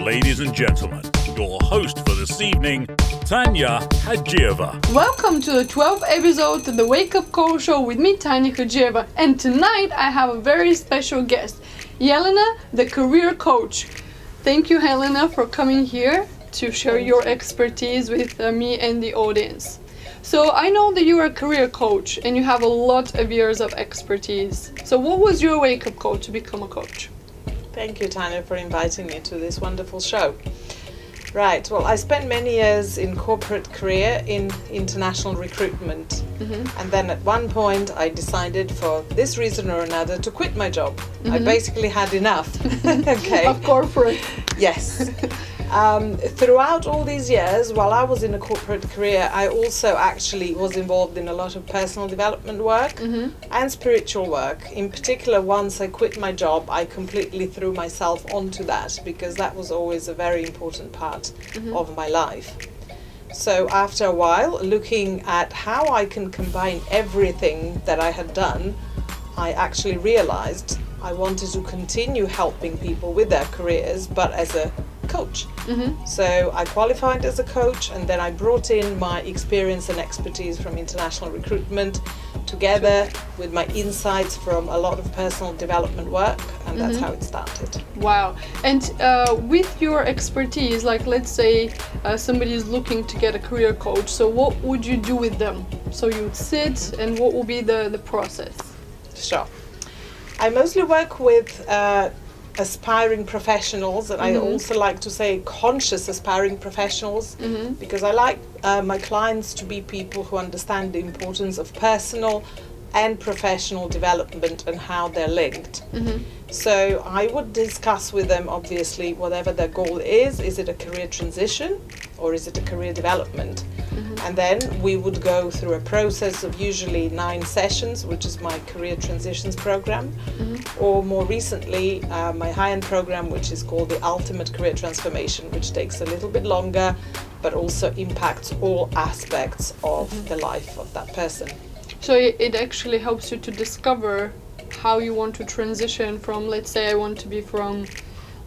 ladies and gentlemen, your host for this evening, Tanya Hadzhieva. Welcome to the 12th episode of the Wake Up Call Show with me, Tanya Hadzhieva. And tonight I have a very special guest, Jelena, the career coach. Thank you, Jelena, for coming here to share your expertise with me and the audience. So I know that you are a career coach and you have a lot of years of expertise. So what was your wake-up call to become a coach? Thank you, Tanya, for inviting me to this wonderful show. Right, well, I spent many years in corporate career in international recruitment. And then at one point I decided for this reason or another to quit my job. I basically had enough. Okay. Of corporate. Yes. Throughout all these years, while I was in a corporate career, I also actually was involved in a lot of personal development work and spiritual work. In particular, once I quit my job, I completely threw myself onto that because that was always a very important part of my life. So after a while, looking at how I can combine everything that I had done, I actually realized I wanted to continue helping people with their careers, but as a coach. So I qualified as a coach, and then I brought in my experience and expertise from international recruitment together with my insights from a lot of personal development work, and that's how it started. Wow. And with your expertise, like let's say somebody is looking to get a career coach, so what would you do with them? So you would sit, and what would be the process? Sure. I mostly work with aspiring professionals, and I also like to say conscious aspiring professionals, because I like my clients to be people who understand the importance of personal and professional development and how they're linked. So I would discuss with them, obviously, whatever their goal is it a career transition or is it a career development? And then we would go through a process of usually 9 sessions, which is my career transitions program, or more recently my high-end program, which is called the Ultimate Career Transformation, which takes a little bit longer but also impacts all aspects of the life of that person. So it actually helps you to discover how you want to transition from, let's say I want to be from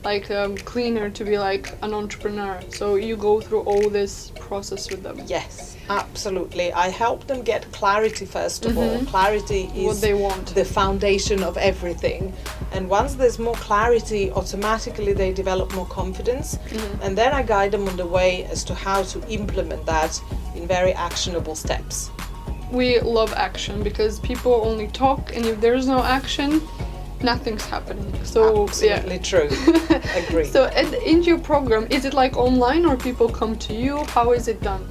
like cleaner to be like an entrepreneur. So you go through all this process with them. Yes, absolutely. I help them get clarity first of all. Clarity is what they want. The foundation of everything. And once there's more clarity, automatically they develop more confidence. And then I guide them on the way as to how to implement that in very actionable steps. We love action because people only talk, and if there's no action, nothing's happening. So absolutely true. Agree. So in your program, is it like online or people come to you? How is it done?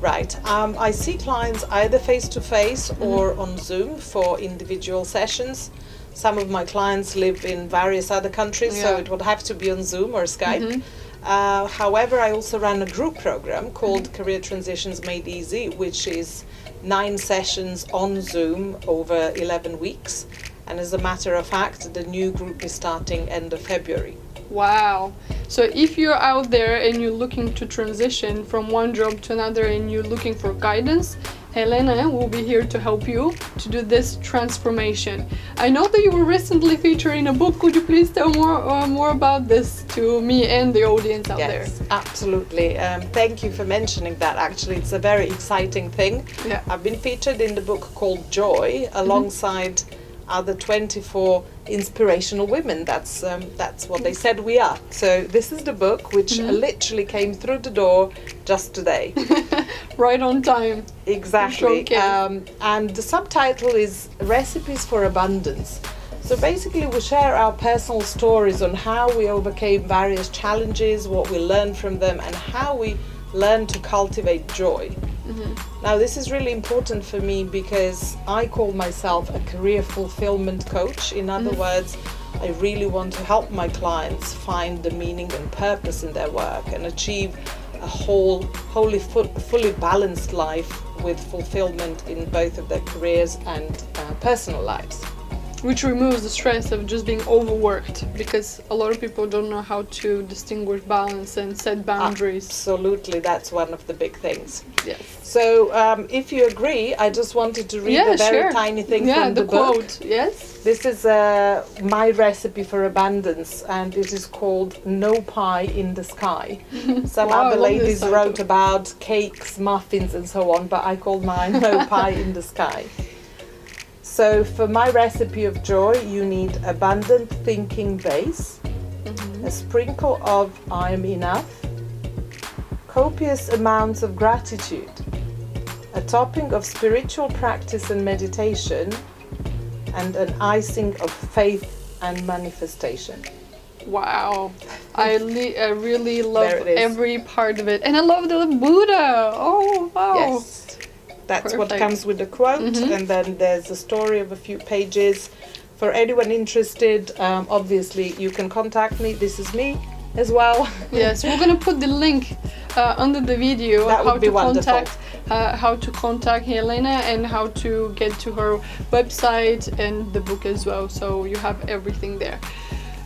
Right. I see clients either face-to-face or on Zoom for individual sessions. Some of my clients live in various other countries, so it would have to be on Zoom or Skype. However, I also run a group program called Career Transitions Made Easy, which is 9 sessions on Zoom over 11 weeks. And as a matter of fact, the new group is starting end of February. Wow. So if you're out there and you're looking to transition from one job to another and you're looking for guidance, Jelena will be here to help you to do this transformation. I know that you were recently featured in a book. Could you please tell more about this to me and the audience out there? Yes, absolutely. Thank you for mentioning that. Actually, it's a very exciting thing. Yeah. I've been featured in the book called Joy alongside other 24 inspirational women. That's what they said we are. So this is the book which literally came through the door just today. Right on time. Exactly. And the subtitle is Recipes for Abundance. So basically we share our personal stories on how we overcame various challenges, what we learned from them, and how we learn to cultivate joy. Now this is really important for me because I call myself a career fulfillment coach. In other words, I really want to help my clients find the meaning and purpose in their work and achieve a fully balanced life with fulfillment in both of their careers and personal lives. which removes the stress of just being overworked, because a lot of people don't know how to distinguish balance and set boundaries. Absolutely, that's one of the big things. Yes. So if you agree, I just wanted to read a very tiny thing from the book. Quote. Yes. This is my recipe for abundance, and it is called No Pie in the Sky. Some other ladies wrote about cakes, muffins and so on, but I called mine No Pie in the Sky. So for my recipe of joy, you need abundant thinking base, a sprinkle of I am enough, copious amounts of gratitude, a topping of spiritual practice and meditation, and an icing of faith and manifestation. Wow. I really love every part of it. And I love the Buddha. Oh, wow. Yes. That's what comes with the quote. And then there's a story of a few pages. For anyone interested, obviously you can contact me. This is me as well. Yes, we're going to put the link under the video that how would be to wonderful. How to contact Jelena and how to get to her website and the book as well. So you have everything there.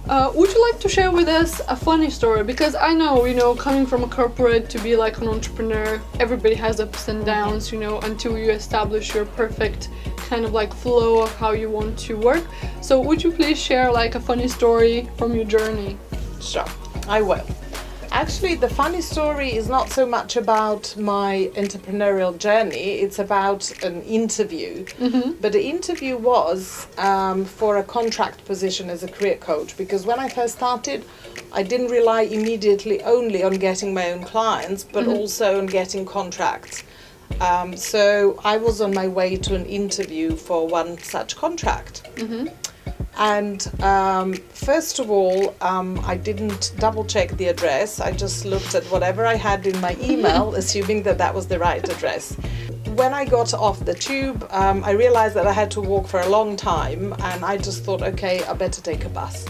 Would you like to share with us a funny story? Because I know, coming from a corporate to be like an entrepreneur, everybody has ups and downs, until you establish your perfect kind of like flow of how you want to work. So would you please share like a funny story from your journey? Sure, I will. Actually, the funny story is not so much about my entrepreneurial journey, it's about an interview. But the interview was for a contract position as a career coach, because when I first started, I didn't rely immediately only on getting my own clients, but also on getting contracts. So I was on my way to an interview for one such contract. And first of all, I didn't double check the address. I just looked at whatever I had in my email, assuming that that was the right address. When I got off the tube, I realized that I had to walk for a long time, and I just thought, okay, I better take a bus.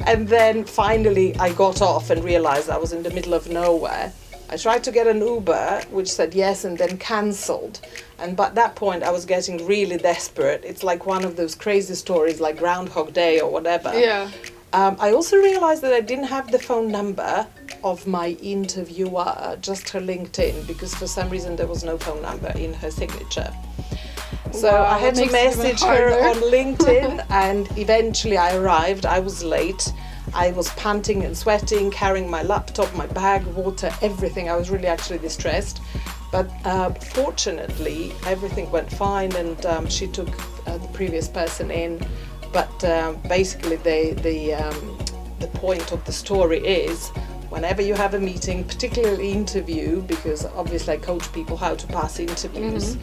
And then finally I got off and realized I was in the middle of nowhere. I tried to get an Uber, which said yes and then cancelled. And by that point, I was getting really desperate. It's like one of those crazy stories like Groundhog Day or whatever. Yeah. I also realized that I didn't have the phone number of my interviewer, just her LinkedIn, because for some reason there was no phone number in her signature. So Wow, I had to that makes it even message her harder. on LinkedIn, and eventually I arrived. I was late. I was panting and sweating, carrying my laptop, my bag, water, everything. I was really actually distressed. But fortunately, everything went fine, and she took the previous person in. But basically, the point of the story is, whenever you have a meeting, particularly interview, because obviously I coach people how to pass interviews,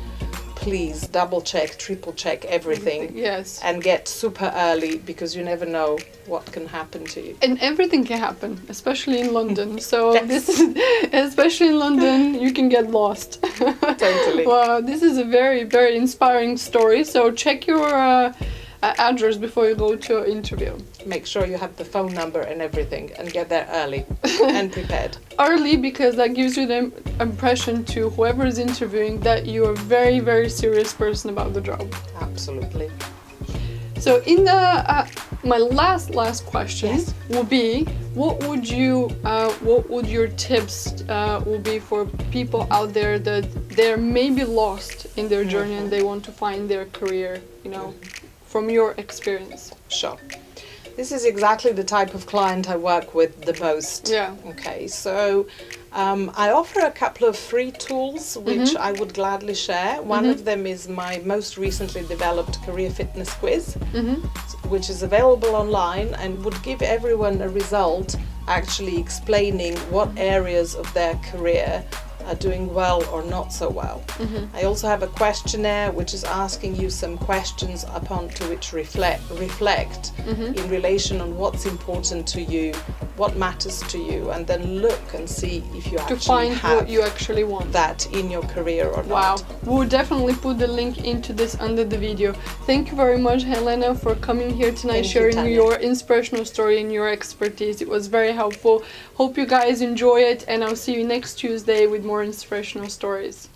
please double check, triple check everything. Yes. And get super early, because you never know what can happen to you. And everything can happen, especially in London. So Yes. this is, especially in London, you can get lost. Totally. Wow, this is a very, very inspiring story. So check your address before you go to an interview. Make sure you have the phone number and everything, and get there early and prepared. Early, because that gives you the impression to whoever is interviewing that you're a very, very serious person about the job. Absolutely. So in the my last question Yes. will be, what would your tips will be for people out there that they're maybe lost in their journey and they want to find their career, from your experience? Sure. This is exactly the type of client I work with the most. Yeah. Okay, so I offer a couple of free tools which I would gladly share. One of them is my most recently developed career fitness quiz, which is available online and would give everyone a result actually explaining what areas of their career are doing well or not so well. I also have a questionnaire which is asking you some questions upon to which reflect in relation on what's important to you, what matters to you, and then look and see if you actually To find have what you actually want. that in your career or Wow, not. we'll definitely put the link into this under the video. Thank you very much, Jelena, for coming here tonight, Thank you, sharing Tanya. your inspirational story and your expertise. It was very helpful. Hope you guys enjoy it, and I'll see you next Tuesday with more inspirational stories.